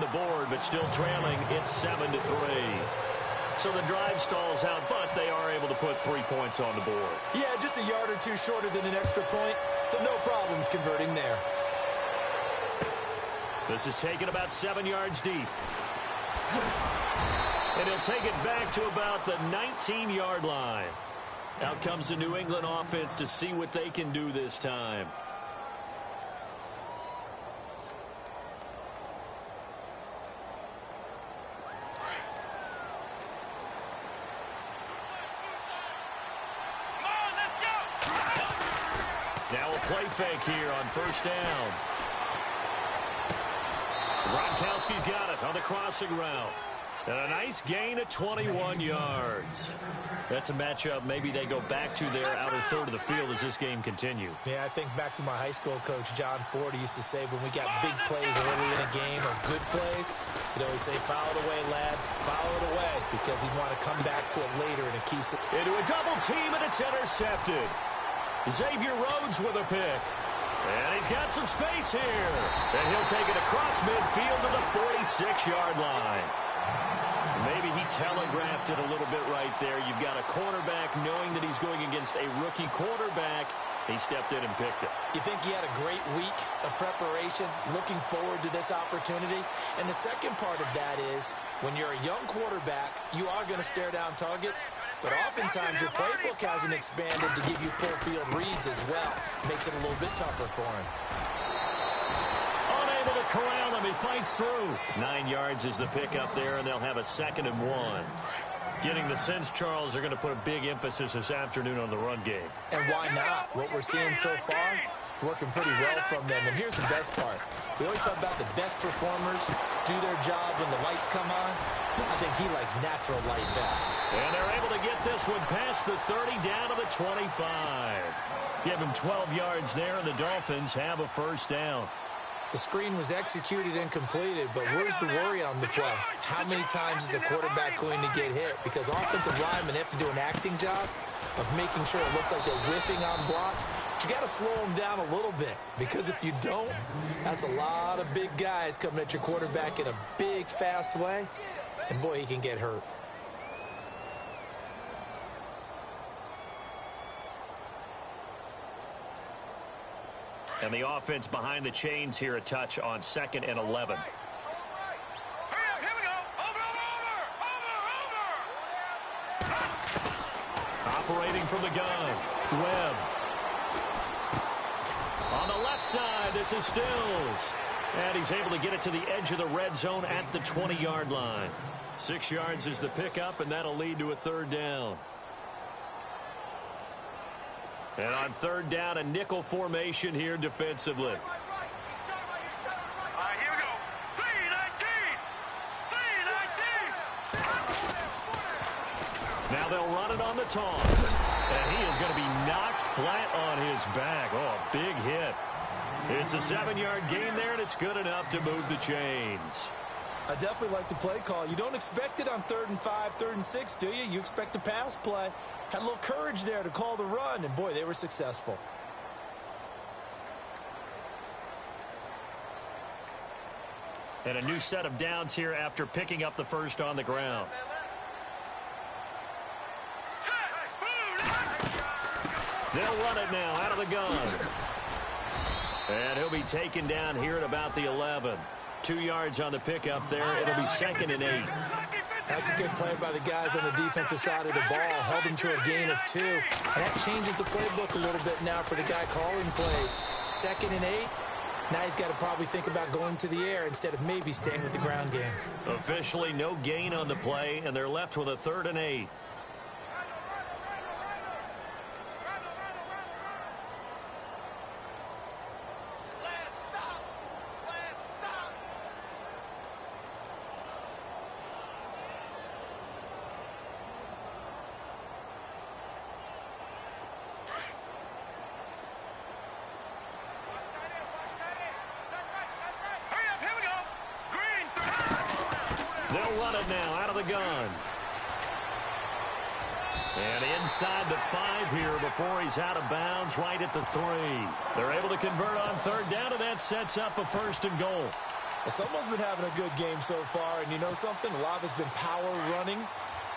the board, but still trailing. It's 7-3. So the drive stalls out, but they are able to put 3 points on the board. Yeah, just a yard or two shorter than an extra point, so no problems converting there. This is taken about 7 yards deep. And he'll take it back to about the 19-yard line. Out comes the New England offense to see what they can do this time. Now a play fake here on first down. Gronkowski's got it on the crossing route. And a nice gain of 21 yards. That's a matchup maybe they go back to their outer third of the field as this game continues. Yeah, I think back to my high school coach, John Ford, used to say when we got big plays early in a game or good plays, he'd always say, foul it away, lad, foul it away, because he'd want to come back to it later in a key situation. Into a double team, and it's intercepted. Xavier Rhodes with a pick. And he's got some space here. And he'll take it across midfield to the 46-yard line. Maybe he telegraphed it a little bit right there. You've got a cornerback knowing that he's going against a rookie quarterback. He stepped in and picked it. You think he had a great week of preparation, looking forward to this opportunity? And the second part of that is, when you're a young quarterback, you are going to stare down targets, but oftentimes your playbook hasn't expanded to give you full field reads as well. Makes it a little bit tougher for him. Unable to corral him, he fights through. 9 yards is the pickup there, and they'll have a 2nd and 1. Getting the sense, Charles, they're going to put a big emphasis this afternoon on the run game. And why not? What we're seeing so far, it's working pretty well from them. And here's the best part. We always talk about the best performers do their job when the lights come on. I think he likes natural light best. And they're able to get this one past the 30 down to the 25. Give him 12 yards there, and the Dolphins have a first down. The screen was executed and completed, but where's the worry on the play? How many times is a quarterback going to get hit? Because offensive linemen have to do an acting job of making sure it looks like they're whiffing on blocks. But you got to slow them down a little bit, because if you don't, that's a lot of big guys coming at your quarterback in a big, fast way. And, boy, he can get hurt. And the offense behind the chains here a touch on 2nd and 11. Operating from the gun, Webb. On the left side, this is Stills. And he's able to get it to the edge of the red zone at the 20-yard line. 6 yards is the pickup, and that'll lead to a 3rd down. And on 3rd down, a nickel formation here defensively. All right, here we go. 3-19. Now they'll run it on the toss. And he is going to be knocked flat on his back. Oh, a big hit. It's a 7-yard gain there, and it's good enough to move the chains. I definitely like the play call. You don't expect it on 3rd and 5, 3rd and 6, do you? You expect a pass play. Had a little courage there to call the run, and, boy, they were successful. And a new set of downs here after picking up the first on the ground. They'll run it now out of the gun. And he'll be taken down here at about the 11. 2 yards on the pickup there. It'll be 2nd and 8. That's a good play by the guys on the defensive side of the ball. Held him to a gain of 2. And that changes the playbook a little bit now for the guy calling plays. 2nd and 8. Now he's got to probably think about going to the air instead of maybe staying with the ground game. Officially no gain on the play, and they're left with a 3rd and 8. They'll run it now out of the gun. And inside the 5 here before he's out of bounds, right at the 3. They're able to convert on 3rd down, and that sets up a 1st and goal. Well, someone's been having a good game so far, and you know something? A lot of it's been power running.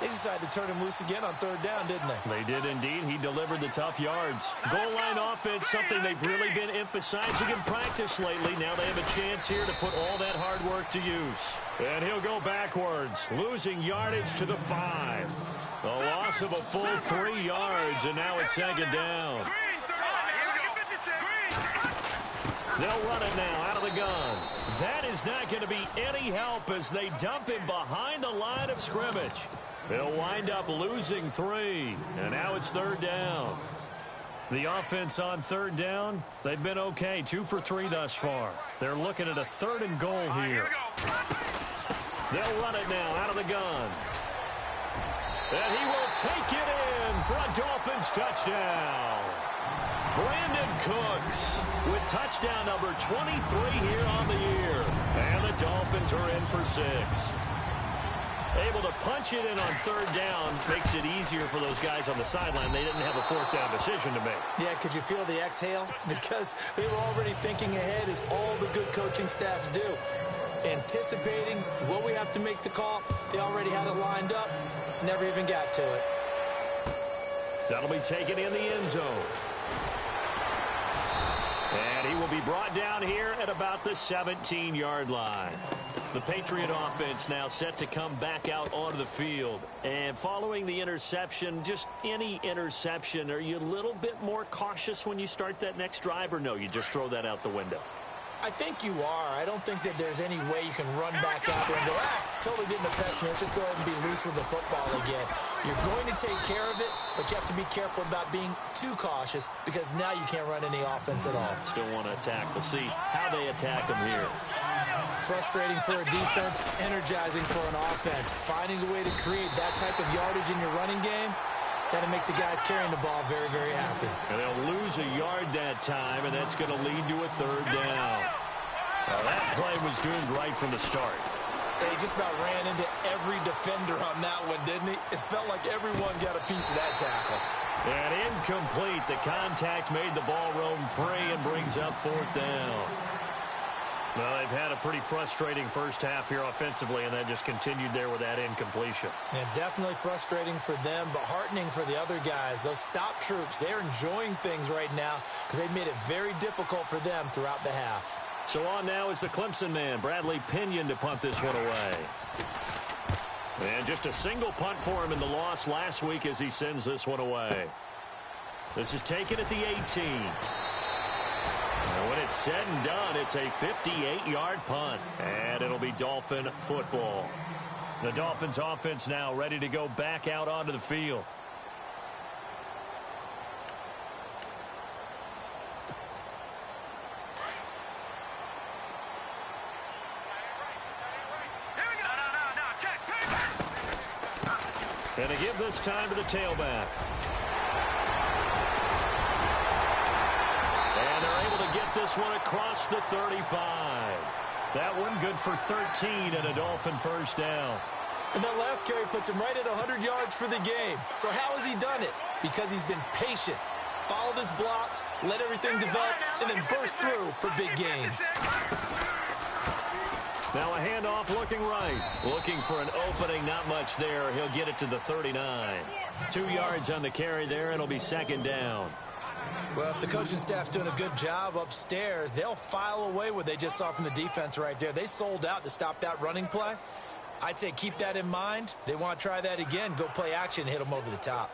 They decided to turn him loose again on third down, didn't they? They did indeed. He delivered the tough yards. Goal line offense, something they've really been emphasizing in practice lately. Now they have a chance here to put all that hard work to use. And he'll go backwards, losing yardage to the 5. A loss of a full 3 yards, and now it's second down. They'll run it now out of the gun. That is not going to be any help as they dump him behind the line of scrimmage. They'll wind up losing 3, and now it's third down. The offense on third down, they've been okay, 2 for 3 thus far. They're looking at a 3rd and goal here. They'll run it now out of the gun. And he will take it in for a Dolphins touchdown. Brandon Cooks with touchdown number 23 here on the year. And the Dolphins are in for 6. Able to punch it in on third down makes it easier for those guys on the sideline. They didn't have a 4th down decision to make. Yeah, could you feel the exhale? Because they were already thinking ahead, as all the good coaching staffs do. Anticipating what we have to make the call. They already had it lined up. Never even got to it. That'll be taken in the end zone. And he will be brought down here at about the 17-yard line. The Patriot offense now set to come back out onto the field. And following the interception, just any interception, are you a little bit more cautious when you start that next drive, or no, you just throw that out the window? I think you are. I don't think that there's any way you can run back out there and go, totally didn't affect me. Let's just go ahead and be loose with the football again. You're going to take care of it, but you have to be careful about being too cautious because now you can't run any offense at all. Still want to attack. We'll see how they attack them here. Frustrating for a defense, energizing for an offense. Finding a way to create that type of yardage in your running game, that'll make the guys carrying the ball very, very happy. And they'll lose a yard that time, and that's going to lead to a 3rd down. Now that play was doomed right from the start. He just about ran into every defender on that one, didn't he? It felt like everyone got a piece of that tackle. And incomplete. The contact made the ball roam free and brings up 4th down. Well, they've had a pretty frustrating first half here offensively, and that just continued there with that incompletion. And definitely frustrating for them, but heartening for the other guys. Those stop troops, they're enjoying things right now because they've made it very difficult for them throughout the half. So on now is the Clemson man, Bradley Pinion, to punt this one away. And just a single punt for him in the loss last week as he sends this one away. This is taken at the 18. And when it's said and done, it's a 58-yard punt. And it'll be Dolphin football. The Dolphins offense now ready to go back out onto the field. And to give this time to the tailback. And they're able to get this one across the 35. That one good for 13 and a Dolphin 1st down. And that last carry puts him right at 100 yards for the game. So how has he done it? Because he's been patient, followed his blocks, let everything develop, and then burst through for big gains. Now a handoff looking right. Looking for an opening, not much there. He'll get it to the 39. 2 yards on the carry there, and it'll be 2nd down. Well, if the coaching staff's doing a good job upstairs, they'll file away what they just saw from the defense right there. They sold out to stop that running play. I'd say keep that in mind. They want to try that again, go play action, and hit them over the top.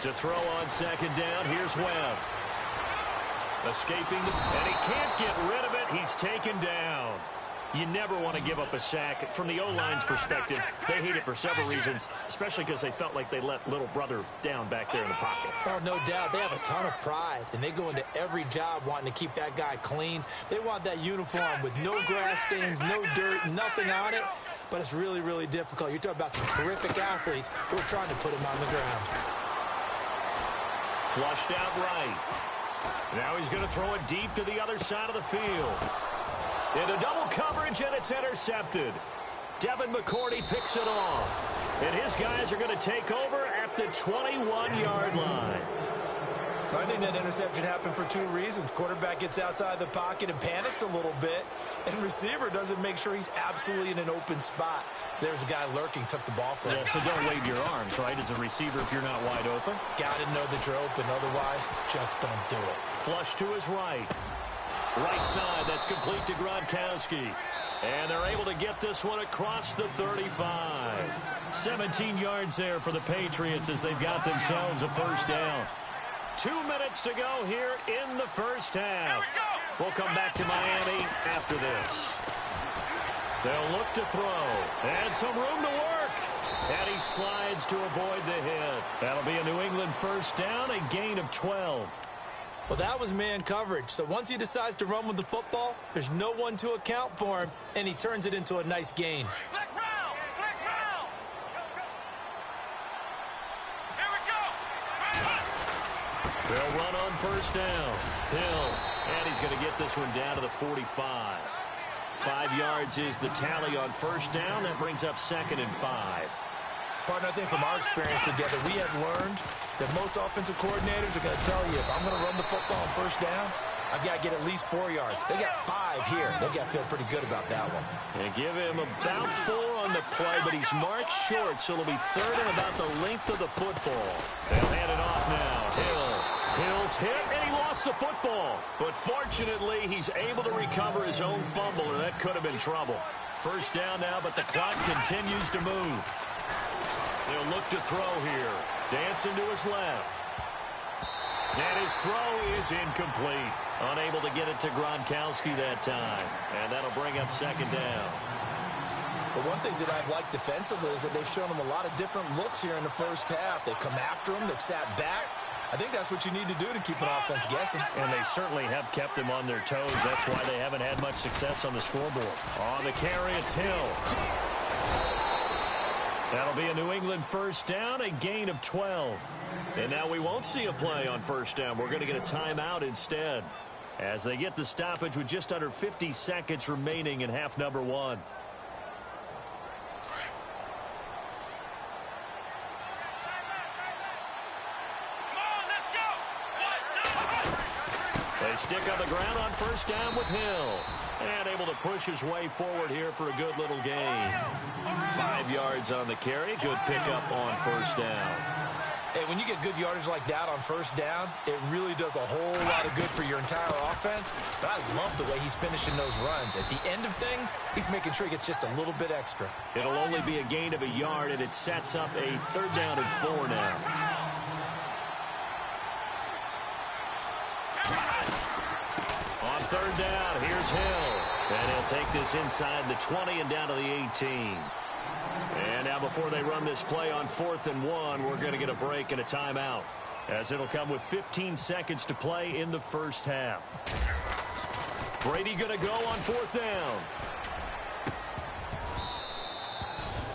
To throw on 2nd down, here's Webb. Escaping, and he can't get rid of it. He's taken down. You never want to give up a sack. From the O-line's perspective, they hate it for several reasons, especially because they felt like they let little brother down back there in the pocket. Oh, no doubt. They have a ton of pride, and they go into every job wanting to keep that guy clean. They want that uniform with no grass stains, no dirt, nothing on it. But it's really, really difficult. You're talking about some terrific athletes who are trying to put him on the ground. Flushed out right. Now he's going to throw it deep to the other side of the field. Into double coverage, and it's intercepted. Devin McCourty picks it off. And his guys are going to take over at the 21-yard line. I think that interception happened for two reasons. Quarterback gets outside the pocket and panics a little bit, and receiver doesn't make sure he's absolutely in an open spot. So there's a guy lurking, took the ball from him. Yeah, so don't wave your arms, right, as a receiver if you're not wide open. Got to know that you're open. Otherwise, just don't do it. Flush to his right. Right side, that's complete to Gronkowski. And they're able to get this one across the 35. 17 yards there for the Patriots as they've got themselves a first down. 2 minutes to go here in the first half. We'll come back to Miami after this. They'll look to throw. And some room to work. And he slides to avoid the hit. That'll be a New England first down, a gain of 12. Well, that was man coverage. So once he decides to run with the football, there's no one to account for him, and he turns it into a nice gain. They'll run on first down. Hill, and he's going to get this one down to the 45. 5 yards is the tally on first down. That brings up 2nd and 5. Partner, I think from our experience together, we have learned that most offensive coordinators are going to tell you, if I'm going to run the football on first down, I've got to get at least 4 yards. They got 5 here. They've got to feel pretty good about that one. They give him about 4 on the play, but he's marked short, so it'll be 3rd and about the length of the football. They'll hand it off now. Hill's hit, and he lost the football. But fortunately, he's able to recover his own fumble, or that could have been trouble. First down now, but the clock continues to move. They'll look to throw here. Dancing to his left. And his throw is incomplete. Unable to get it to Gronkowski that time. And that'll bring up 2nd down. But one thing that I've liked defensively is that they've shown him a lot of different looks here in the first half. They've come after him. They've sat back. I think that's what you need to do to keep an offense guessing. And they certainly have kept them on their toes. That's why they haven't had much success on the scoreboard. On the carry, it's Hill. That'll be a New England first down, a gain of 12. And now we won't see a play on first down. We're going to get a timeout instead as they get the stoppage with just under 50 seconds remaining in half number 1. They stick on the ground on first down with Hill. And able to push his way forward here for a good little gain. 5 yards on the carry. Good pickup on first down. Hey, when you get good yardage like that on first down, it really does a whole lot of good for your entire offense. But I love the way he's finishing those runs. At the end of things, he's making sure he gets just a little bit extra. It'll only be a gain of a yard, and it sets up a 3rd down and 4 now. On 3rd down, here's Hill. And he'll take this inside the 20 and down to the 18. And now before they run this play on 4th and 1, we're going to get a break and a timeout, as it'll come with 15 seconds to play in the first half. Brady going to go on 4th down.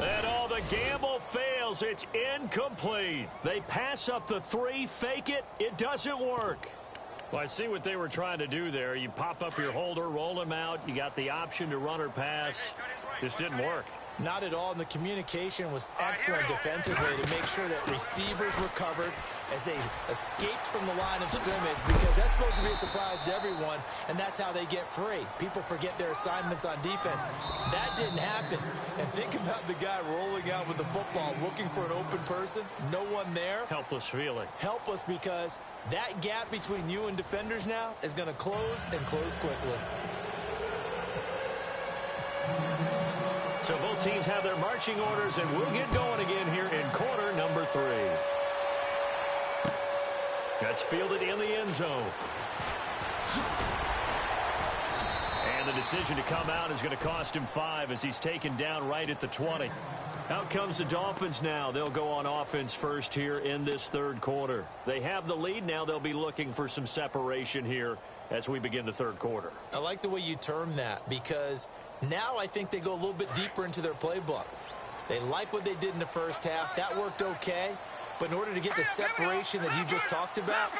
And all the gamble fails. It's incomplete. They pass up the 3, fake it. It doesn't work. Well, I see what they were trying to do there. You pop up your holder, roll him out. You got the option to run or pass. This didn't work. Not at all, and the communication was excellent defensively to make sure that receivers recovered as they escaped from the line of scrimmage, because that's supposed to be a surprise to everyone, and that's how they get free. People forget their assignments on defense. That didn't happen. And think about the guy rolling out with the football, looking for an open person, no one there. Helpless feeling. Helpless, because that gap between you and defenders now is going to close and close quickly. So both teams have their marching orders, and we'll get going again here in quarter number 3. That's fielded in the end zone. And the decision to come out is going to cost him 5 as he's taken down right at the 20. Out comes the Dolphins now. They'll go on offense first here in this 3rd quarter. They have the lead now. They'll be looking for some separation here as we begin the 3rd quarter. I like the way you term that, because now I think they go a little bit deeper into their playbook. They like what they did in the first half. That worked okay. But in order to get the separation that you just talked about,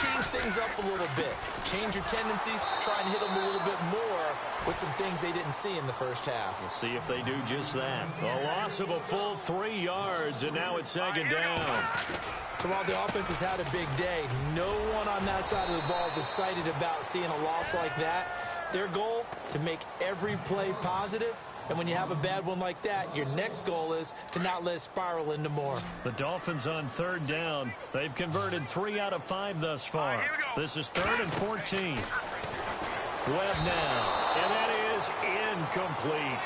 change things up a little bit. Change your tendencies, try and hit them a little bit more with some things they didn't see in the first half. We'll see if they do just that. A loss of a full 3 yards, and now it's second down. So while the offense has had a big day, no one on that side of the ball is excited about seeing a loss like that. Their goal, to make every play positive. And when you have a bad one like that, your next goal is to not let it spiral into more. The Dolphins on third down. They've converted 3 out of 5 thus far. This is 3rd and 14. Webb now, and that is incomplete.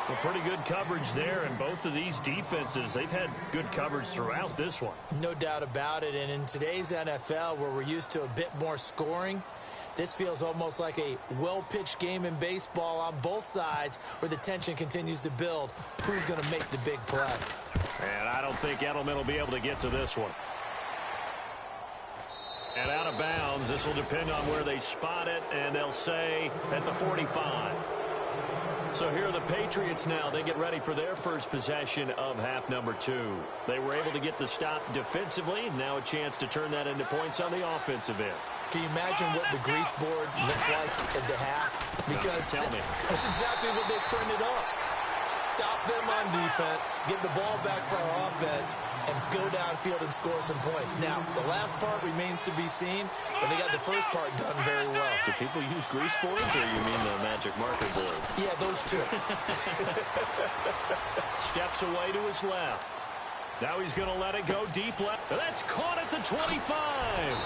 Well, pretty good coverage there, and both of these defenses, they've had good coverage throughout this one. No doubt about it, and in today's NFL, where we're used to a bit more scoring, this feels almost like a well-pitched game in baseball on both sides where the tension continues to build. Who's going to make the big play? And I don't think Edelman will be able to get to this one. And out of bounds, this will depend on where they spot it, and they'll say at the 45. So here are the Patriots now. They get ready for their first possession of half number 2. They were able to get the stop defensively. Now a chance to turn that into points on the offensive end. Can you imagine what the grease board looks like at the half? Because tell me. That's exactly what they printed up. Stop them on defense, get the ball back for our offense, and go downfield and score some points. Now, the last part remains to be seen, but they got the first part done very well. Do people use grease boards, or you mean the magic marker board? Yeah, those two. Steps away to his left. Now he's going to let it go deep left. That's caught at the 25.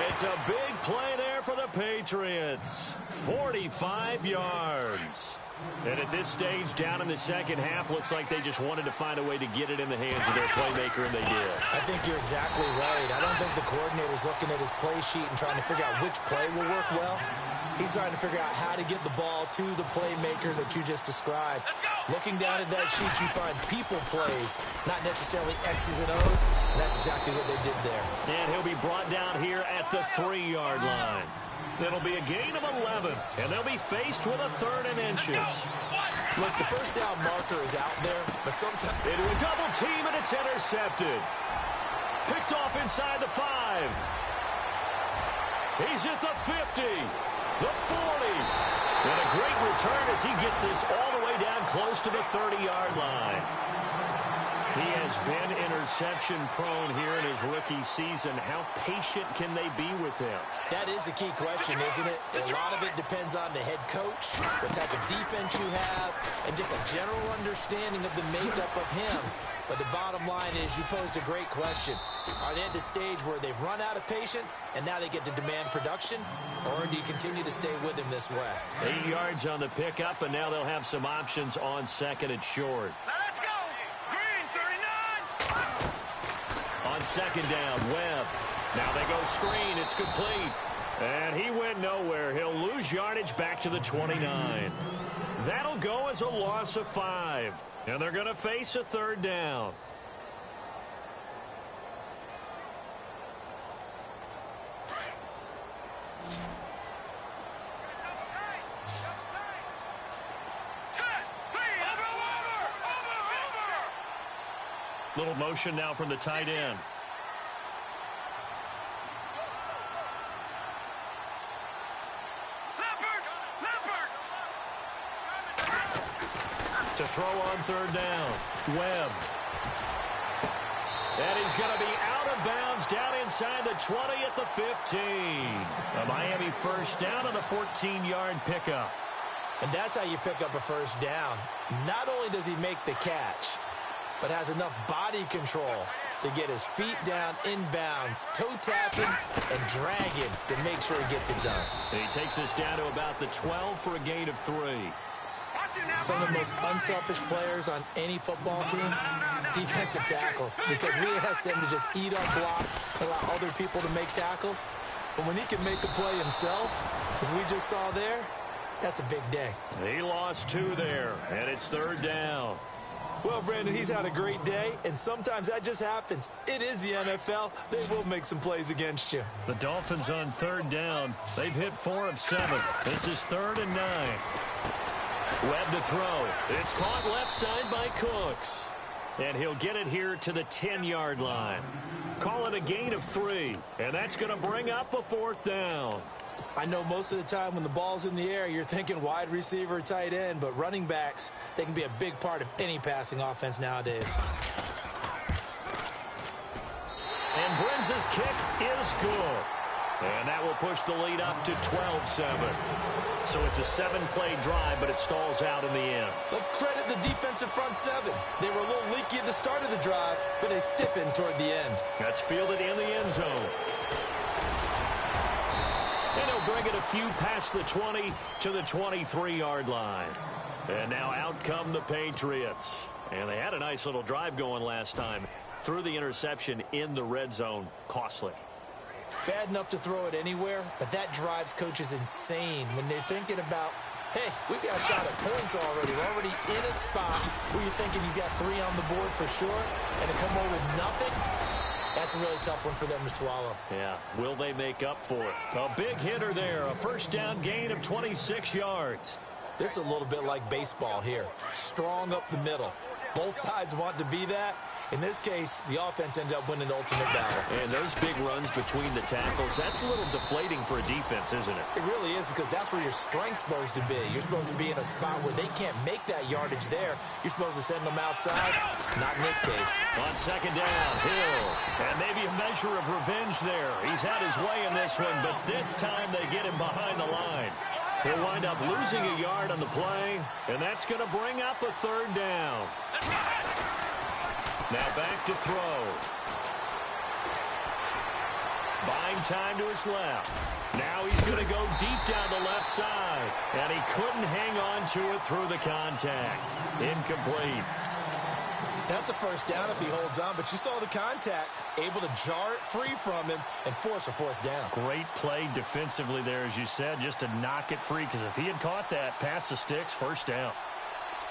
It's a big play there for the Patriots. 45 yards. And at this stage, down in the second half, looks like they just wanted to find a way to get it in the hands of their playmaker, and they did. I think you're exactly right. I don't think the coordinator's looking at his play sheet and trying to figure out which play will work well. He's trying to figure out how to get the ball to the playmaker that you just described. Looking down at that sheet, you find people plays, not necessarily X's and O's, and that's exactly what they did there. And he'll be brought down here at the 3-yard line. It'll be a gain of 11, and they'll be faced with a 3rd and inches. Look, the first down marker is out there, but sometimes... Into a double team, and it's intercepted. Picked off inside the 5. He's at the 50. The 40. And a great return as he gets this all the way down close to the 30-yard line. He has been interception-prone here in his rookie season. How patient can they be with him? That is the key question, isn't it? A lot of it depends on the head coach, what type of defense you have, and just a general understanding of the makeup of him. But the bottom line is you posed a great question. Are they at the stage where they've run out of patience and now they get to demand production? Or do you continue to stay with him this way? 8 yards on the pickup, and now they'll have some options on 2nd and short. Let's go! Green, 39! On 2nd down, Webb. Now they go screen. It's complete. And he went nowhere. He'll lose yardage back to the 29. That'll go as a loss of 5. And they're going to face a 3rd down. Little motion now from the tight end. To throw on 3rd down. Webb. And he's going to be out of bounds down inside the 20 at the 15. A Miami first down on the 14-yard pickup. And that's how you pick up a first down. Not only does he make the catch, but has enough body control to get his feet down inbounds, toe tapping and dragging to make sure he gets it done. And he takes us down to about the 12 for a gain of 3. Some of the most unselfish players on any football team, defensive tackles, because we ask them to just eat up blocks and allow other people to make tackles. But when he can make a play himself, as we just saw there, that's a big day. He lost 2 there, and it's 3rd down. Well, Brandon, he's had a great day, and sometimes that just happens. It is the NFL. They will make some plays against you. The Dolphins on 3rd down. They've hit 4 of 7. This is 3rd and 9. Webb to throw. It's caught left side by Cooks. And he'll get it here to the 10-yard line. Call it a gain of 3, and that's going to bring up a 4th down. I know most of the time when the ball's in the air, you're thinking wide receiver, tight end, but running backs, they can be a big part of any passing offense nowadays. And Brinz's kick is good. And that will push the lead up to 12-7. So it's a 7-play drive, but it stalls out in the end. Let's credit the defensive front 7. They were a little leaky at the start of the drive, but they stiffened toward the end. That's fielded in the end zone. And he'll bring it a few past the 20 to the 23-yard line. And now out come the Patriots. And they had a nice little drive going last time. Threw the interception in the red zone. Costly. Bad enough to throw it anywhere, but that drives coaches insane when they're thinking about, hey, we got a shot at points already. We're already in a spot where you're thinking you got 3 on the board for sure, and to come away with nothing, that's a really tough one for them to swallow. Yeah, will they make up for it? A big hitter there, a first down gain of 26 yards. This is a little bit like baseball here. Strong up the middle. Both sides want to be that. In this case, the offense ended up winning the ultimate battle. And those big runs between the tackles, that's a little deflating for a defense, isn't it? It really is, because that's where your strength's supposed to be. You're supposed to be in a spot where they can't make that yardage there. You're supposed to send them outside. Not in this case. On second down, Hill. And maybe a measure of revenge there. He's had his way in this one, but this time they get him behind the line. He'll wind up losing a yard on the play, and that's going to bring up a 3rd down. Now back to throw. Buying time to his left. Now he's going to go deep down the left side. And he couldn't hang on to it through the contact. Incomplete. That's a first down if he holds on, but you saw the contact. Able to jar it free from him and force a 4th down. Great play defensively there, as you said, just to knock it free, because if he had caught that, pass the sticks, first down.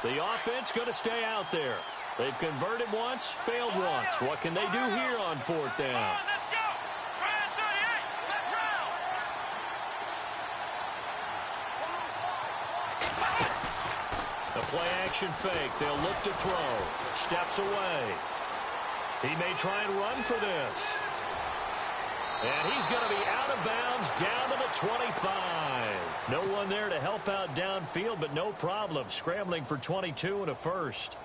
The offense going to stay out there. They've converted once, failed once. What can they do here on 4th down? Let's go! Ryan 38, let's roll! The play-action fake. They'll look to throw. Steps away. He may try and run for this. And he's going to be out of bounds down to the 25. No one there to help out downfield, but no problem. Scrambling for 22 and a first.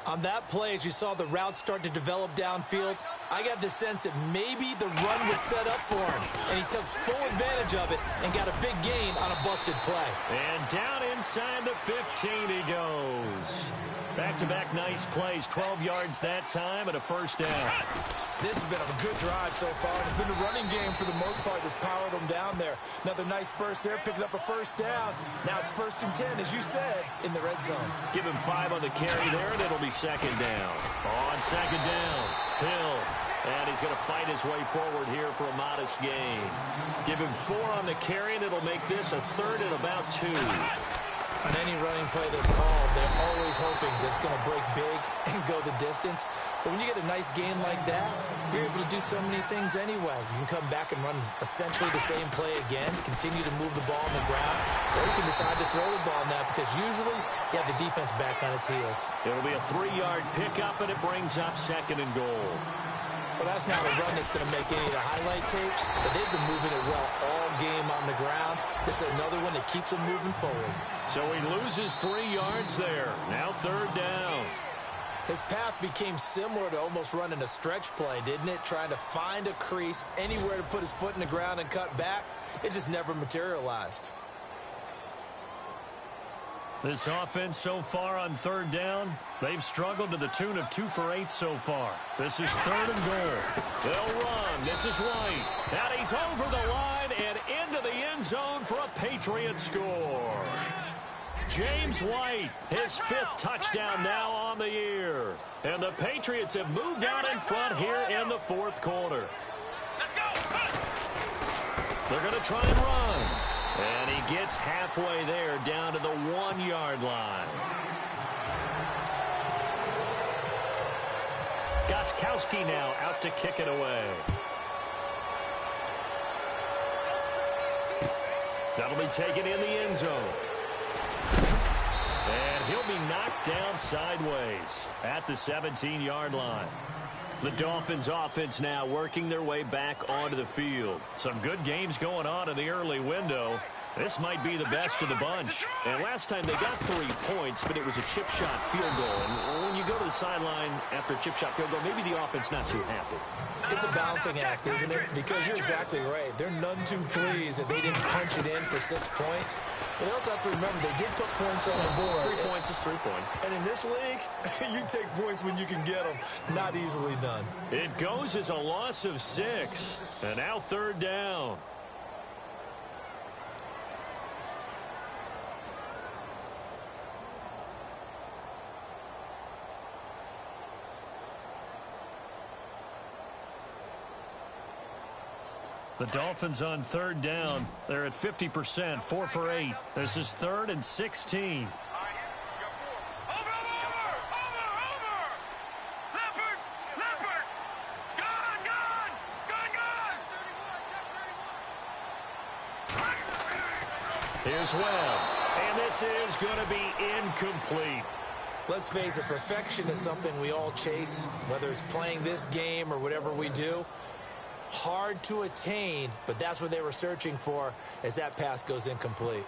On that play, as you saw the route start to develop downfield, I got the sense that maybe the run would set up for him. And he took full advantage of it and got a big gain on a busted play. And down inside the 15 he goes. Back-to-back nice plays. 12 yards that time and a first down. This has been a good drive so far. It's been a running game for the most part that's powered them down there. Another nice burst there, picking up a first down. Now it's 1st and 10, as you said, in the red zone. Give him 5 on the carry there, and it'll be second down. On second down, Hill. And he's going to fight his way forward here for a modest gain. Give him 4 on the carry, and it'll make this a 3rd and about 2. On any running play that's called, they're always hoping that it's going to break big and go the distance. But when you get a nice gain like that, you're able to do so many things anyway. You can come back and run essentially the same play again, continue to move the ball on the ground, or you can decide to throw the ball now because usually you have the defense back on its heels. It'll be a 3-yard pickup, and it brings up 2nd and goal. Well, that's not a run that's going to make any of the highlight tapes, but they've been moving it well all game on the ground. This is another one that keeps them moving forward. So he loses 3 yards there. Now 3rd down. His path became similar to almost running a stretch play, didn't it? Trying to find a crease, anywhere to put his foot in the ground and cut back. It just never materialized. This offense so far on 3rd down, they've struggled to the tune of 2 for 8 so far. This is 3rd and goal. They'll run. This is White. And he's over the line and into the end zone for a Patriot score. James White, his 5th touchdown now on the year. And the Patriots have moved out in front here in the 4th quarter. They're going to try and run. And he gets halfway there down to the 1-yard line. Gostkowski now out to kick it away. That'll be taken in the end zone. And he'll be knocked down sideways at the 17-yard line. The Dolphins offense now working their way back onto the field. Some good games going on in the early window. This might be the best of the bunch. And last time they got 3 points, but it was a chip shot field goal. And when you go to the sideline after a chip shot field goal, maybe the offense not too happy. It's a balancing act, isn't it? Because you're exactly right. They're none too pleased that they didn't punch it in for 6 points. But they also have to remember they did put points on the board. 3 points is 3 points. And in this league, you take points when you can get them. Not easily done. It goes as a loss of 6. And now 3rd down. The Dolphins on 3rd down. They're at 50%, 4 for 8. This is 3rd and 16. Here's Webb, and this is going to be incomplete. Let's face it, perfection is something we all chase, whether it's playing this game or whatever we do. Hard to attain, but that's what they were searching for as that pass goes incomplete.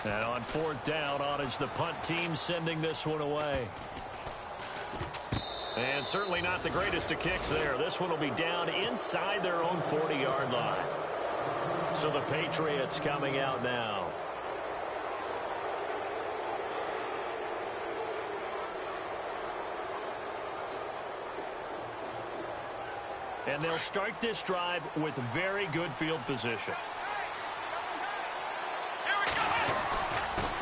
And on 4th down, on is the punt team sending this one away. And certainly not the greatest of kicks there. This one will be down inside their own 40-yard line. So the Patriots coming out now. And they'll start this drive with very good field position.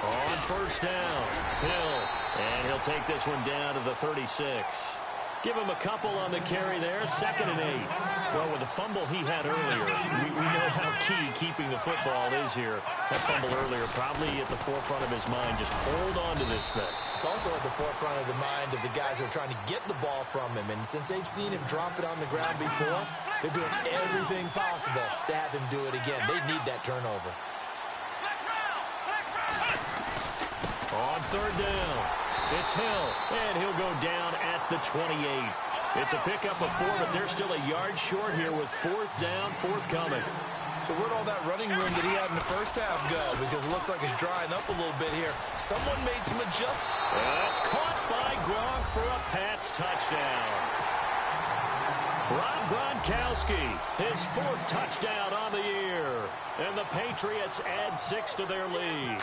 On 1st down, Hill. And he'll take this one down to the 36. Give him a couple on the carry there, 2nd and 8. Well, with the fumble he had earlier, we know how key keeping the football is here. That fumble earlier probably at the forefront of his mind. Just hold on to this thing. It's also at the forefront of the mind of the guys who are trying to get the ball from him. And since they've seen him drop it on the ground before, they're doing everything possible to have him do it again. They need that turnover. On 3rd down, it's Hill, and he'll go down at the 28. It's a pickup of 4, but they're still a yard short here with 4th down, forthcoming. So where'd all that running room that he had in the first half go? Because it looks like it's drying up a little bit here. Someone made some adjustments. That's caught by Gronk for a Pats touchdown. Rob Gronkowski, his 4th touchdown on the year. And the Patriots add 6 to their lead.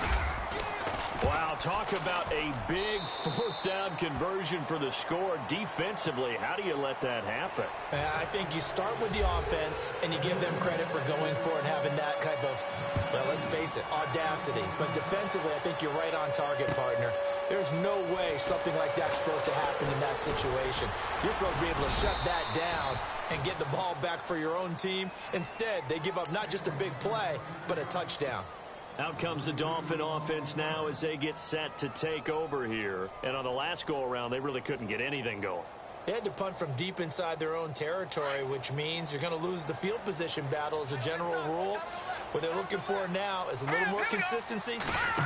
Wow, talk about a big 4th down conversion for the score. Defensively, how do you let that happen? I think you start with the offense, and you give them credit for going for it and having that type of, well, let's face it, audacity. But defensively, I think you're right on target, partner. There's no way something like that's supposed to happen in that situation. You're supposed to be able to shut that down and get the ball back for your own team. Instead, they give up not just a big play, but a touchdown. Out comes the Dolphin offense now as they get set to take over here. And on the last go-around, they really couldn't get anything going. They had to punt from deep inside their own territory, which means you're going to lose the field position battle as a general rule. What they're looking for now is a little more consistency,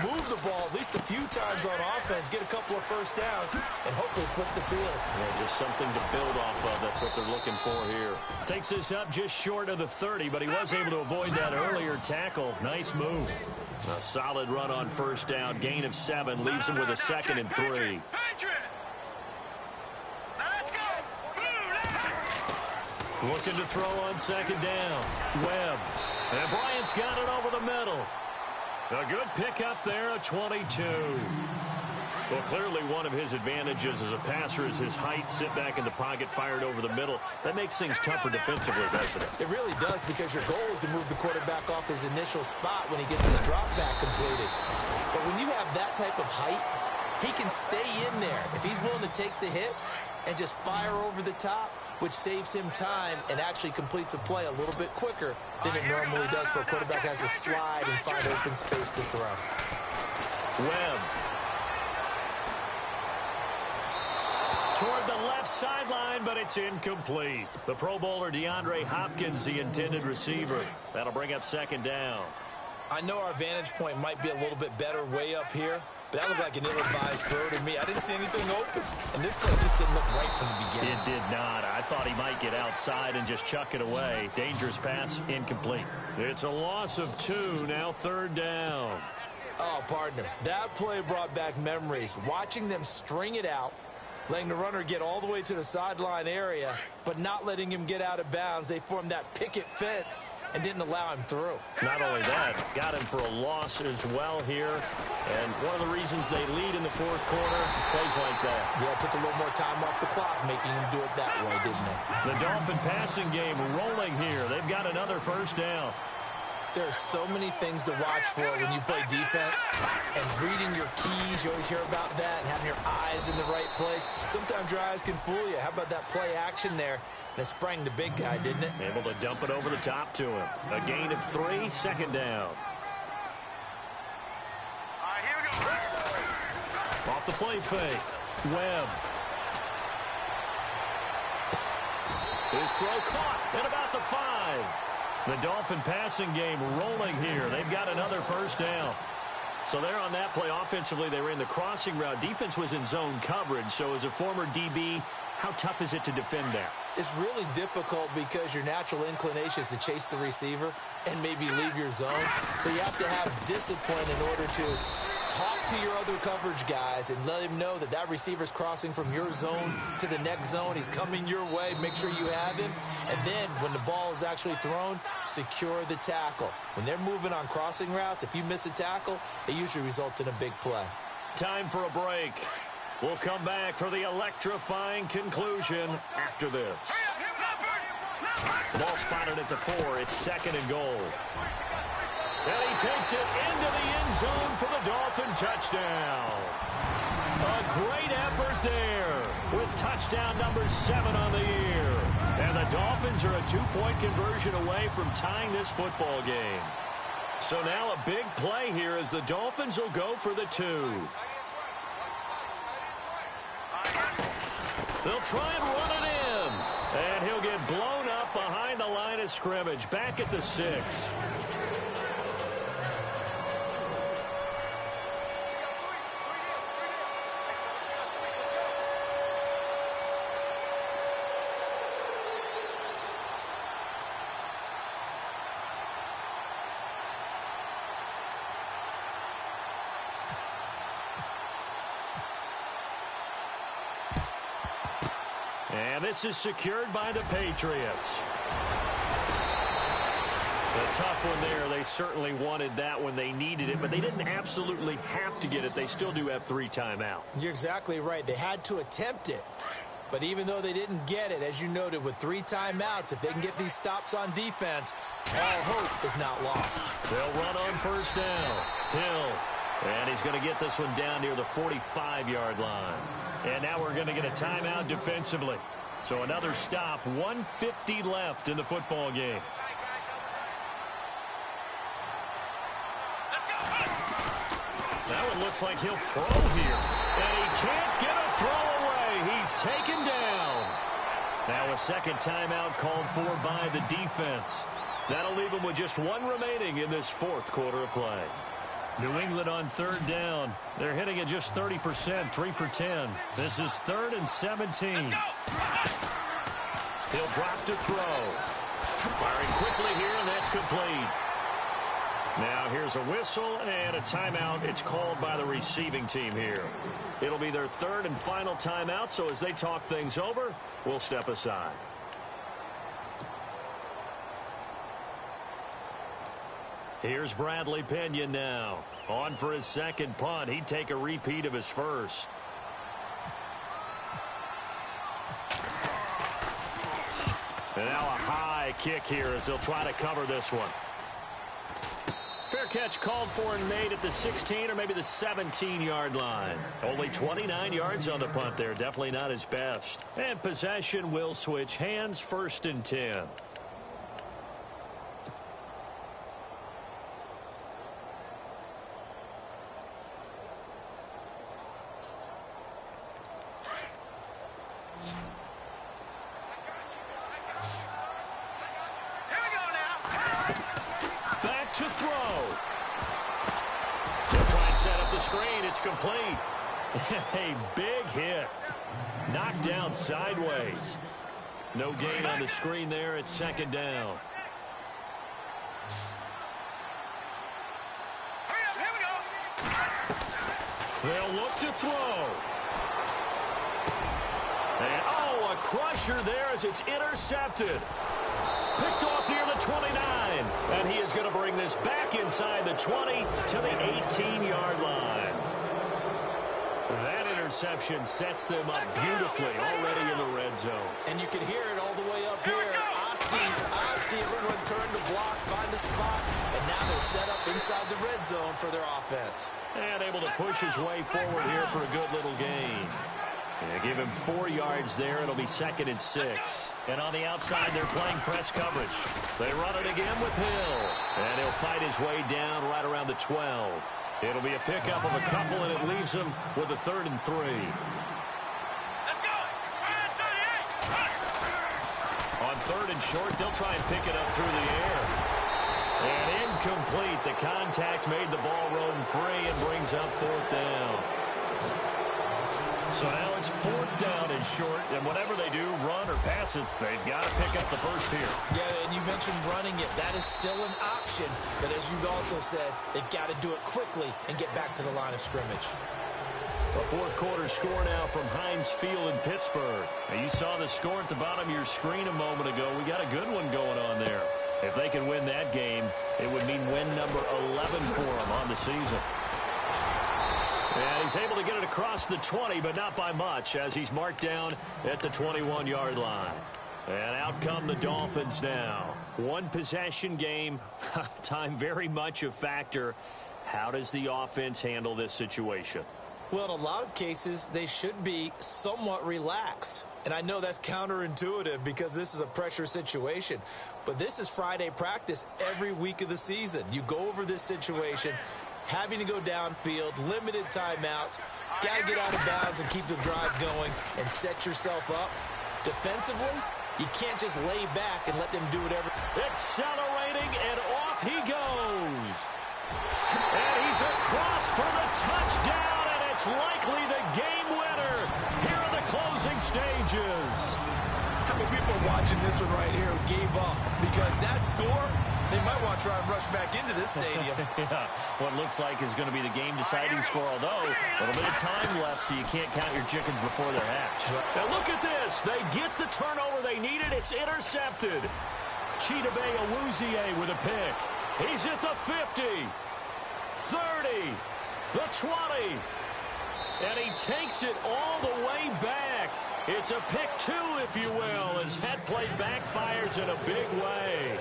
move the ball at least a few times on offense, get a couple of 1st downs, and hopefully flip the field. Yeah, just something to build off of. That's what they're looking for here. Takes this up just short of the 30, but he was able to avoid that earlier tackle. Nice move. A solid run on 1st down. Gain of 7 leaves him with a 2nd and 3. Looking to throw on 2nd down. Webb. And Bryant's got it over the middle. A good pickup there, a 22. Well, clearly one of his advantages as a passer is his height. Sit back in the pocket, fired over the middle. That makes things tougher defensively, doesn't it? It really does, because your goal is to move the quarterback off his initial spot when he gets his drop back completed. But when you have that type of height, he can stay in there. If he's willing to take the hits and just fire over the top, which saves him time and actually completes a play a little bit quicker than it normally does for a quarterback has to slide and find open space to throw. Webb. Toward the left sideline, but it's incomplete. The Pro Bowler DeAndre Hopkins, the intended receiver. That'll bring up 2nd down. I know our vantage point might be a little bit better way up here, but that looked like an ill-advised throw to me. I didn't see anything open, and this play just didn't look right from the beginning. It did not. I thought he might get outside and just chuck it away. Dangerous pass, incomplete. It's a loss of 2, now 3rd down. Oh, partner, that play brought back memories. Watching them string it out, letting the runner get all the way to the sideline area, but not letting him get out of bounds. They formed that picket fence and didn't allow him through. Not only that, got him for a loss as well here. And one of the reasons they lead in the 4th quarter, plays like that. Yeah, it took a little more time off the clock, making him do it that way, didn't it? The Dolphin passing game rolling here. They've got another 1st down. There are so many things to watch for when you play defense, and reading your keys, you always hear about that, and having your eyes in the right place. Sometimes your eyes can fool you. How about that play action there? That sprang the big guy, didn't it? Able to dump it over the top to him. A gain of 3, 2nd down. All right, here we go. Off the play fake. Webb. His throw caught at about the 5. The Dolphin passing game rolling here. They've got another 1st down. So they're on that play. Offensively, they ran the crossing route. Defense was in zone coverage. So as a former DB, how tough is it to defend there? It's really difficult because your natural inclination is to chase the receiver and maybe leave your zone. So you have to have discipline in order to talk to your other coverage guys and let him know that that receiver's crossing from your zone to the next zone. He's coming your way. Make sure you have him. And then when the ball is actually thrown, secure the tackle. When they're moving on crossing routes, if you miss a tackle, it usually results in a big play. Time for a break. We'll come back for the electrifying conclusion after this. Ball spotted at the 4. It's 2nd and goal. And he takes it into the end zone for the Dolphin touchdown. A great effort there with touchdown number 7 on the year. And the Dolphins are a 2-point conversion away from tying this football game. So now a big play here as the Dolphins will go for the 2. They'll try and run it in. And he'll get blown up behind the line of scrimmage. Back at the 6. And this is secured by the Patriots. A tough one there. They certainly wanted that when they needed it, but they didn't absolutely have to get it. They still do have 3 timeouts. You're exactly right. They had to attempt it. But even though they didn't get it, as you noted, with 3 timeouts, if they can get these stops on defense, all hope is not lost. They'll run on 1st down. Hill. And he's going to get this one down near the 45-yard line. And now we're going to get a timeout defensively. So another stop, 1:50 left in the football game. That one looks like he'll throw here. And he can't get a throw away. He's taken down. Now a 2nd timeout called for by the defense. That'll leave him with just 1 remaining in this 4th quarter of play. New England on 3rd down. They're hitting it just 30%, 3 for 10. This is 3rd and 17. He'll drop to throw. Firing quickly here, and that's complete. Now here's a whistle and a timeout. It's called by the receiving team here. It'll be their 3rd and final timeout, so as they talk things over, we'll step aside. Here's Bradley Pinion now. On for his 2nd punt. He'd take a repeat of his 1st. And now a high kick here as they'll try to cover this one. Fair catch called for and made at the 16 or maybe the 17-yard line. Only 29 yards on the punt there. Definitely not his best. And possession will switch hands, 1st and 10. To throw. screen. It's complete. A big hit. Knocked down sideways. No gain on the screen there. It's second down. Here we go. They'll look to throw. And, a crusher there as it's intercepted. Picked off near the 29. And he is going to bring this back inside the 20 to the 18-yard line. That interception sets them up beautifully already in the red zone. And you can hear it all the way up here. Oski, everyone turned to block, find a spot, and now they're set up inside the red zone for their offense. And able to push his way forward here for a good little gain. And give him 4 yards there. It'll be 2nd and 6. And on the outside, they're playing press coverage. They run it again with Hill. And he'll fight his way down right around the 12. It'll be a pickup of a couple, and it leaves him with a 3rd and 3. Let's go. 38. On 3rd and short, they'll try and pick it up through the air. And incomplete. The contact made the ball roam free and brings up 4th down. So now it's 4th down and short, and whatever they do, run or pass it, they've got to pick up the first here. Yeah, and you mentioned running it. That is still an option, but as you've also said, they've got to do it quickly and get back to the line of scrimmage. A 4th quarter score now from Heinz Field in Pittsburgh. Now, you saw the score at the bottom of your screen a moment ago. We got a good one going on there. If they can win that game, it would mean win number 11 for them on the season. And he's able to get it across the 20, but not by much, as he's marked down at the 21-yard line. And out come the Dolphins now. One possession game, time very much a factor. How does the offense handle this situation? Well, in a lot of cases, they should be somewhat relaxed. And I know that's counterintuitive because this is a pressure situation. But this is Friday practice every week of the season. You go over this situation, having to go downfield, limited timeouts, got to get out of bounds and keep the drive going and set yourself up. Defensively, you can't just lay back and let them do whatever. Accelerating, and off he goes. And he's across for the touchdown, and it's likely the game winner here in the closing stages. How many people are watching this one right here who gave up? Because that score, they might want to try and rush back into this stadium. Yeah, what looks like is going to be the game-deciding score, although a little bit of time left, so you can't count your chickens before they're hatched. Now look at this. They get the turnover they needed. It's intercepted. Chidobe Awuzie with a pick. He's at the 50, 30, the 20, and he takes it all the way back. It's a pick 2, if you will, as that play backfires in a big way.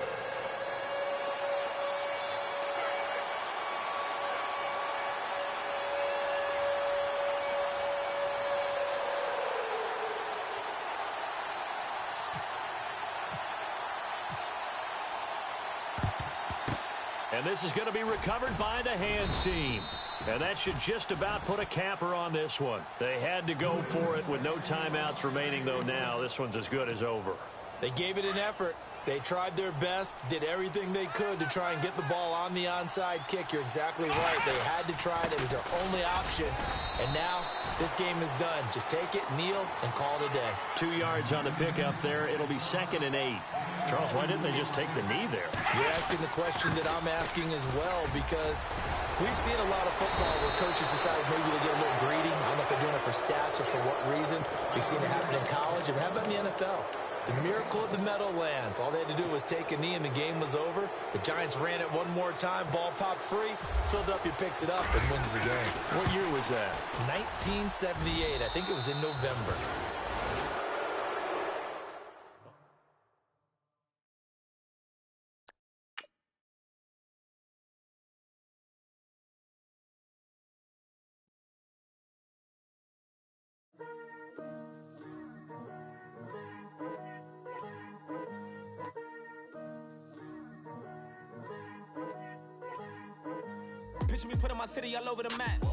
And this is going to be recovered by the hands team. And that should just about put a capper on this one. They had to go for it with no timeouts remaining, though now this one's as good as over. They gave it an effort. They tried their best, did everything they could to try and get the ball on the onside kick. You're exactly right. They had to try it. It was their only option. And now this game is done. Just take it, kneel, and call it a day. 2 yards on the pickup there. It'll be 2nd and 8. Charles, why didn't they just take the knee there? You're asking the question that I'm asking as well, because we've seen a lot of football where coaches decide maybe they get a little greedy. I don't know if they're doing it for stats or for what reason. We've seen it happen in college. And how about in the NFL? The miracle of the Meadowlands. All they had to do was take a knee and the game was over. The Giants ran it one more time. Ball popped free. Philadelphia picks it up and wins the game. What year was that? 1978. I think it was in November. Picture me putting my city all over the map.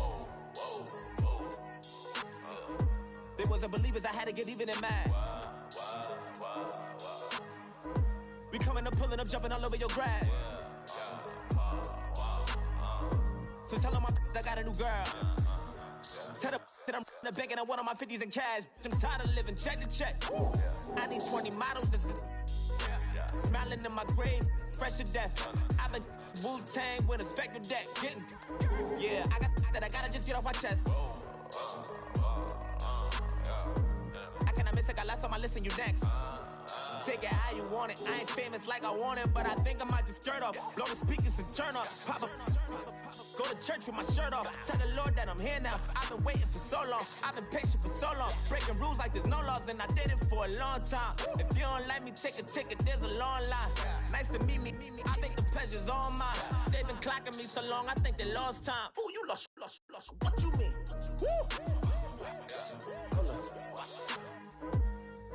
They wasn't believers, I had to get even in mad. We coming up, pulling up, jumping all over your grass. So tell them I got a new girl. Tell the that I'm the bank and I want all my 50s in cash. I'm tired of living check to check. I need 20 models. This is smiling in my grave, fresh to death. I've been Wu-Tang with a spectral deck. Yeah, I got that. I gotta just get off my chest. I cannot miss it. Got lots on my list and you next. Take it how you want it. I ain't famous like I want it, but I think I might just skirt off. Blow the speakers and turn up. Pop up. Go to church with my shirt off. Tell the Lord that I'm here now. I've been waiting for so long. I've been patient for so long. Breaking rules like there's no laws, and I did it for a long time. If you don't like me, take a ticket. There's a long line. Nice to meet me. I think the pleasure's all mine. They've been clocking me so long, I think they lost time. Ooh, you lost. What you mean? Woo!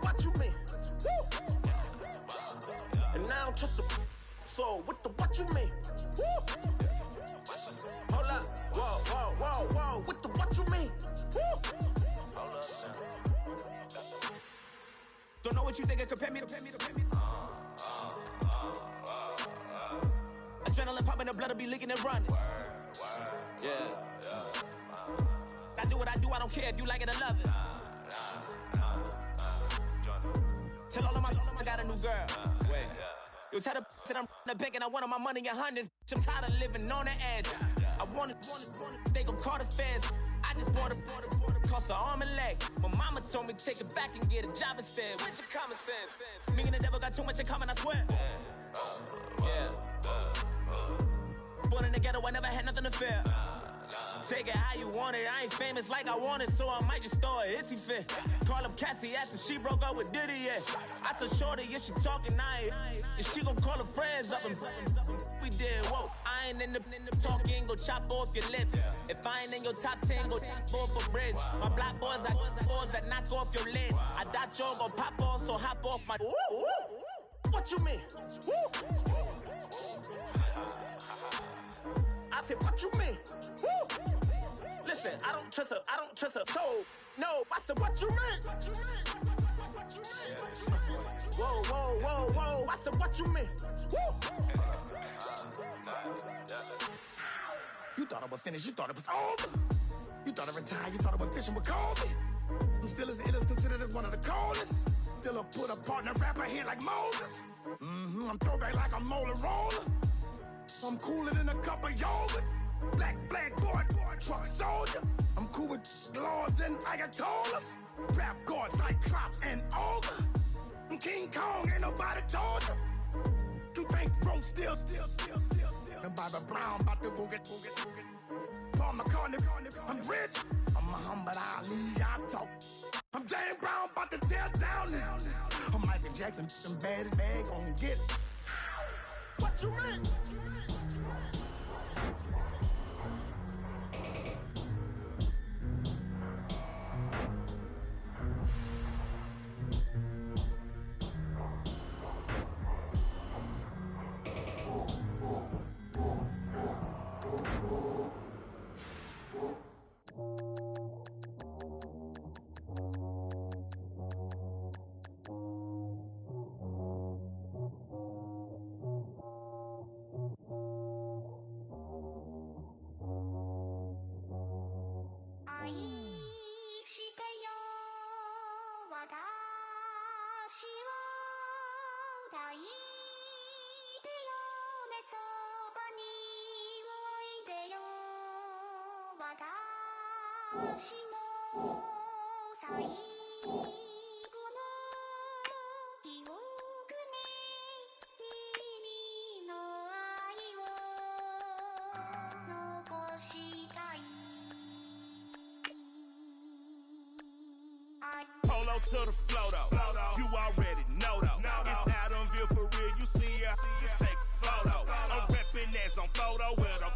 What you mean? Woo! And now I don't trust the so what you mean? Woo! Hold up, whoa, what you mean? Woo! Hold up now. Don't know what you think it compare me to. Adrenaline popping, the blood will be leaking and running. Yeah. I do what I do, I don't care if you like it or love it. Tell all of my I got a new girl. Wait. You tell the that I'm the bank and I want all my money in hundreds. I'm tired of living on the edge. I want it, they gon' call the feds. I just bought a cost an arm and leg. My mama told me take it back and get a job instead. Where's your common sense? Me and the devil got too much in common, I swear. Yeah. Born in the ghetto, I never had nothing to fear. Take it how you want it. I ain't famous like I want it, so I might just throw a hissy fit. Call up Cassie after she broke up with Diddy, yeah. I told Shorty if she talking, I ain't. And she gon' call her friends up and we did, whoa. I ain't in the talking, go chop off your lips. If I ain't in your top 10, go top off a bridge. My black boys that knock off your lid. I thought y'all gon' pop off, so hop off my. What you mean? I said, what you mean? Woo! Listen, I don't trust her soul. No, I said, what you mean? Whoa. I said, what you mean? Woo! You thought I was finished, you thought it was over. You thought I retired, you thought I went fishing with Kobe. I'm still as ill as considered as one of the coldest. Still a put a partner rapper here like Moses. I'm throwback like a molar roller. I'm cooler than a cup of yogurt. Black flag boy, truck soldier. I'm cool with laws and Ayatollahs. Rap gods like Cyclops and Olga. I'm King Kong, ain't nobody told you. You think Rome still. And Bobby Brown about to go get. Paul McCartney, I'm rich. I'm Muhammad Ali, I talk. I'm James Brown, about to tear down this. I'm Michael Jackson, some bad gon' get. What you mean? Polo to the flow though. You already know though. It's Adamville for real. You see ya, just take a photo. I'm reppin' as on photo with a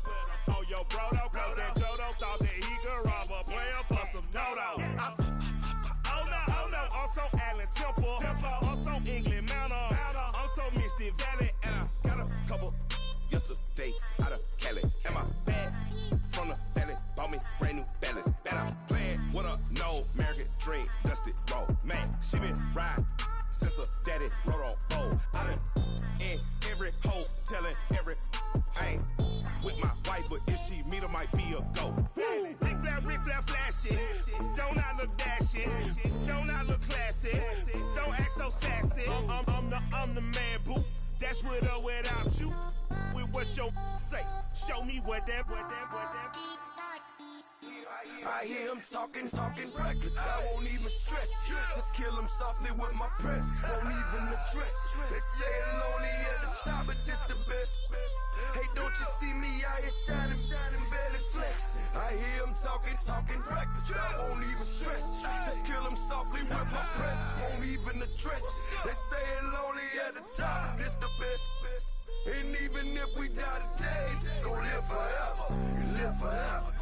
on your brodo. Cause that Jodo thought that he could rob a player for some dodo. Oh no, I'm so Allen Temple. I'm so England Mountain. I'm so Misty Valley. And I got a couple yesterday out of Cali. And my bag from the valley bought me brand new balance. And I'm playing with a no American dream. Dusty roll. Man, she been riding since her daddy rode on roll. I done in every hole telling every I ain't with my wife, but but if she meet her, might be a go. Rick Flair flashing. Don't I look dashing? Don't I look classy? Don't act so sassy. I'm the man, boo. That's with or without you. With what your say. Show me what that. I hear him talking reckless. I won't even stress. Just kill him softly with my press. Won't even address. They say I'm lonely at the top, but this the best. Hey, don't you see me out here shining, barely flexing. I hear him talking reckless. I won't even stress. Just kill him softly with my press. Won't even address. They say I'm lonely at the top, this the best. And even if we die today, gon' live forever. Live forever.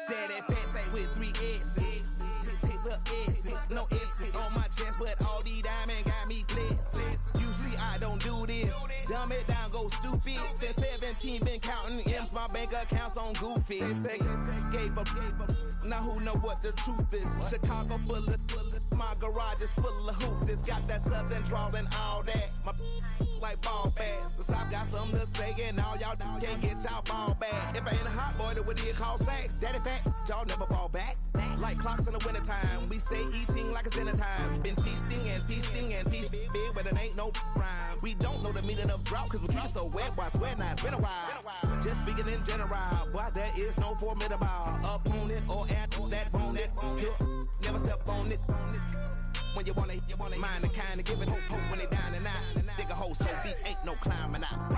Daddy pants ain't with 3 S's. Look S's, no S's on my chest, but all these diamonds got me blessed. Usually I don't do this. Dumb it down, go stupid. Since 17 been counting M's, my bank account's on goofy. Say gave up. Now who know what the truth is? Chicago full of my garage is full of hoop. This got that southern drawl and all that. My like ball bags. The South got something to say, and all y'all can't get y'all ball back. If I ain't a hot boy, then what do you call sacks? Daddy fat, y'all never fall back. Like clocks in the wintertime, we stay eating like it's dinner time. Been feasting and feasting big, but it ain't no rhyme. We don't know the meaning of drought, cause we keep it so wet. Why swear now, it's been a while. Just speaking in general, why there is no formidable opponent or at that bone that never step on it. When you want it, mind the kind of give it hope when they down and out. Dig a hole so deep, ain't no climbing out.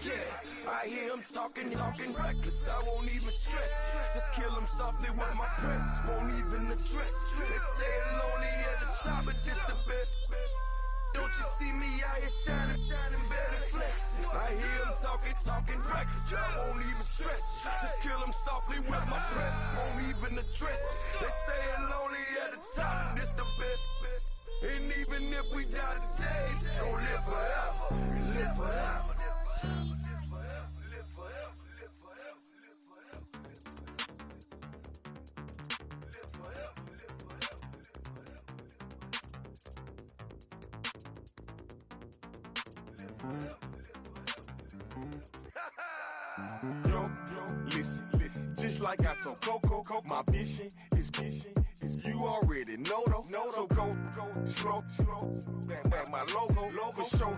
Yeah, I hear him talking reckless. I won't even stress. Just kill him softly with my press. Won't even address. They say I'm lonely at the top, but this the best. Don't you see me out here shining, barely flexing. I hear him talking reckless. I won't even stress. Just kill him softly with my press. Won't even address. They say I'm lonely at the top, this the best. And even if we die today, don't live forever. Live forever. Yo, listen, just like I told Coco, my vision is you already know though. So go slow, back my logo, for show,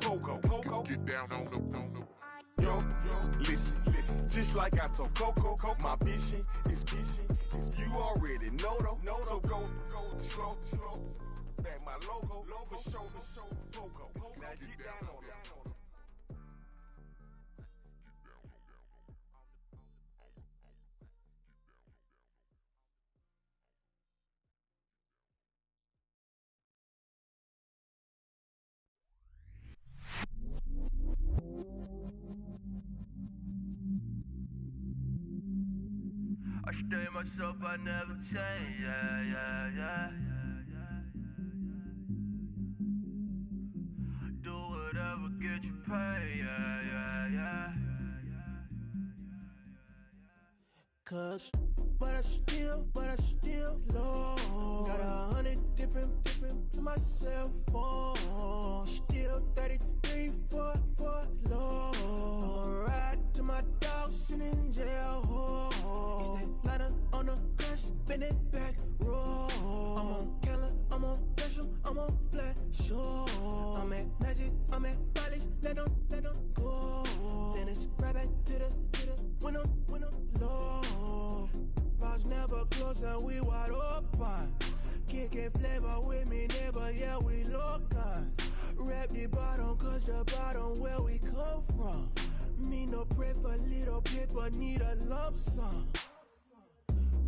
Coco, get down on the. Yo, listen, just like I told Coco, my vision is you already know though. So go slow, back my logo, for show, Coco, now get down on the. I stay myself, I never change, yeah. Do whatever, get you paid, yeah. Cause, but I still low. Got 100 different to my cell phone. Still 33 for low. I'ma ride to my dog sitting in jail. It's that lighter on the grass, spin it back, roll. I'm on Keller, I'm on Bishop, I'm on Flat Shore. I'm at Magic, I'm at Bally's, let them go. Then it's right back to the window low. Bars never close and we wide open. Kicking flavor with me, neighbor, yeah, we local. Rap the bottom, cause the bottom where we come from. Me no pray for little paper, need a lump sum.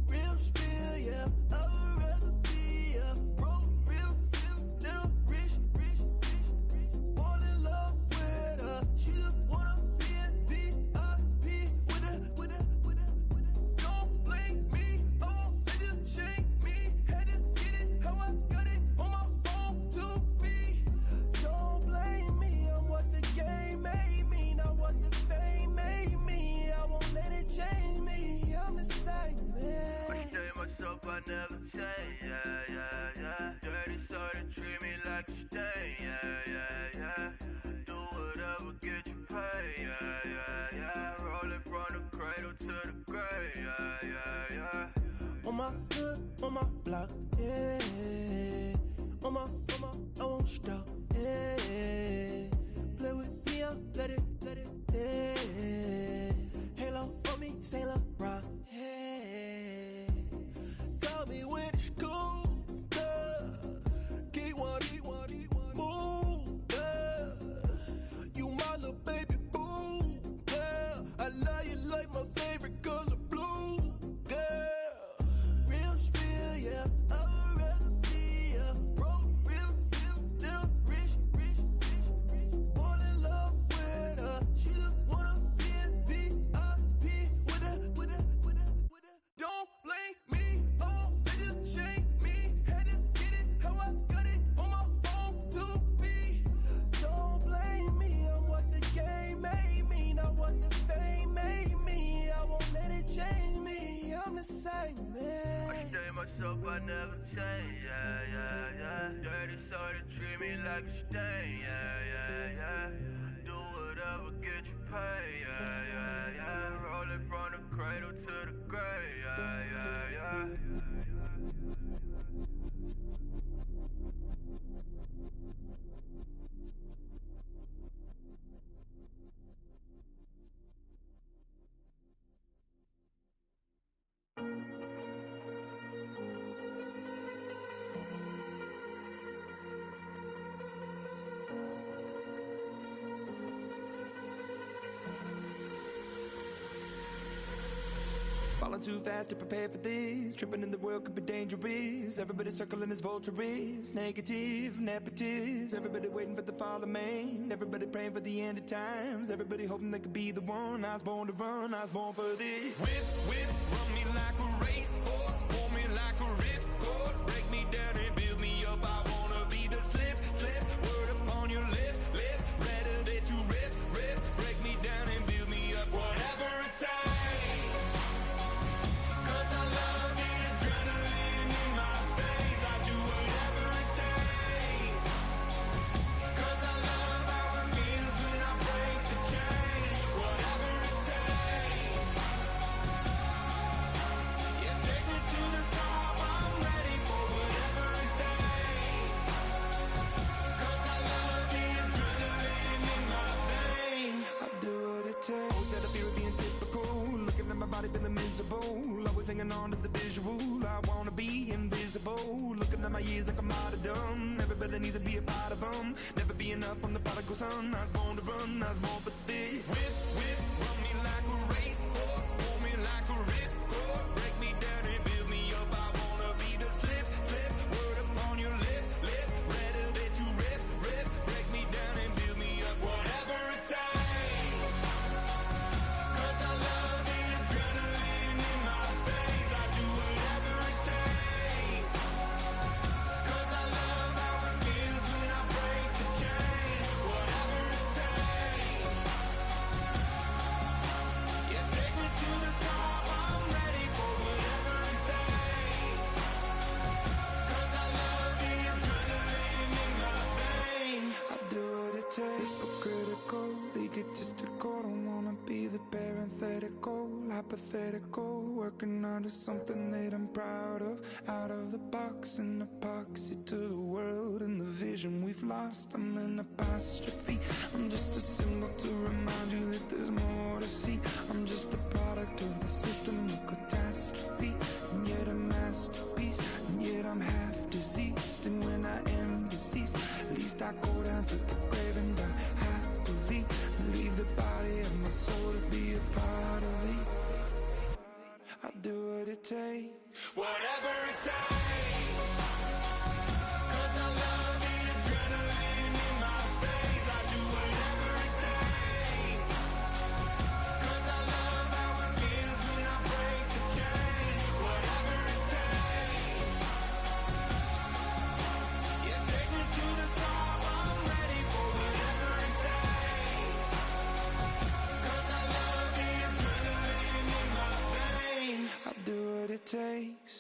Real spill, yeah, I would rather be, yeah. Broke, real, little rich. Fall in love with her, she just wanna be in VIP with her. Don't blame me, oh, they just shame me. Had to get it, how I got it on my phone to me. Don't blame me, I'm what the game made me, not what the fame made me. I won't let it change me. on my hood, on my block, yeah. On my, I won't stop, yeah. Play with me, I'll let it, yeah. Halo on me, Saint Laurent, yeah. Call me when it's cool, keep one, move, you my little baby boo, girl. I love you like my favorite color blue, girl. Real spill, yeah, I'd rather be a broke, real, little rich. Fall in love with her, she just wanna be in VIP with her. Don't blame me, oh, they just shame me. Had to get it, how I got it on my own 2 feet. Don't blame me, I'm what the game made me, not what the fame made me. I won't let it change me, I'm the same man. I stay myself, I never change, yeah. Dirty soul to treat me like a stain, yeah. Do whatever, get you paid, yeah. Roll it from the cradle to the grave, yeah. Falling too fast to prepare for this. Tripping in the world could be dangerous. Everybody circling as vultures. Negative, nepotist. Everybody waiting for the fall of man. Everybody praying for the end of times. Everybody hoping they could be the one. I was born to run, I was born for this. Whip, run me like a racehorse. Pull me like a ripcord. Break me down and build me up. I wanna be the slip. Word upon your lip. Rather that you rip. Break me down and build me up. Whatever it takes. Feeling miserable, always hanging on to the visual. I wanna be invisible, looking at my years like I'm out of done. Everybody needs to be a part of them. Never be enough from the prodigal son. I was born to run, I was born for this. Whip, run me like a racehorse. Pull me like a ripcord. Break me down and build me up. I wanna be the slip. Word upon your lip. Rather that you rip. Break me down and build me up. Whatever it takes. 'Cause I love the adrenaline in my veins. I do whatever it takes. 'Cause I love how it feels when I break the chains. Whatever it takes. Yeah, take me to the top. I'm ready for whatever it takes. 'Cause I love the adrenaline in my veins. I do what it takes. Hypocritical, egotistical. Don't wanna be the parenthetical, hypothetical. Working under something that I'm proud of. Out of the box, an epoxy to the world and the vision we've lost. I'm an apostrophe. I'm just a symbol to remind you that there's more to see. I'm just a product of the system of catastrophe, and yet a masterpiece, and yet I'm half diseased. And when I am deceased, at least I go down to the grave and die happily, and leave the body of my soul to be a part of it. I do what it takes. Whatever it takes. 'Cause I love the adrenaline in my veins. I do whatever it takes. 'Cause I love how it feels when I break the chains. Whatever it takes. Yeah, take me to the top. I'm ready for whatever it takes. 'Cause I love the adrenaline in my veins. I do what it takes.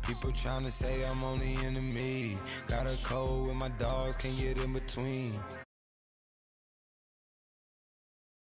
People tryna say I'm only enemy. Got a cold with my dogs, can't get in between.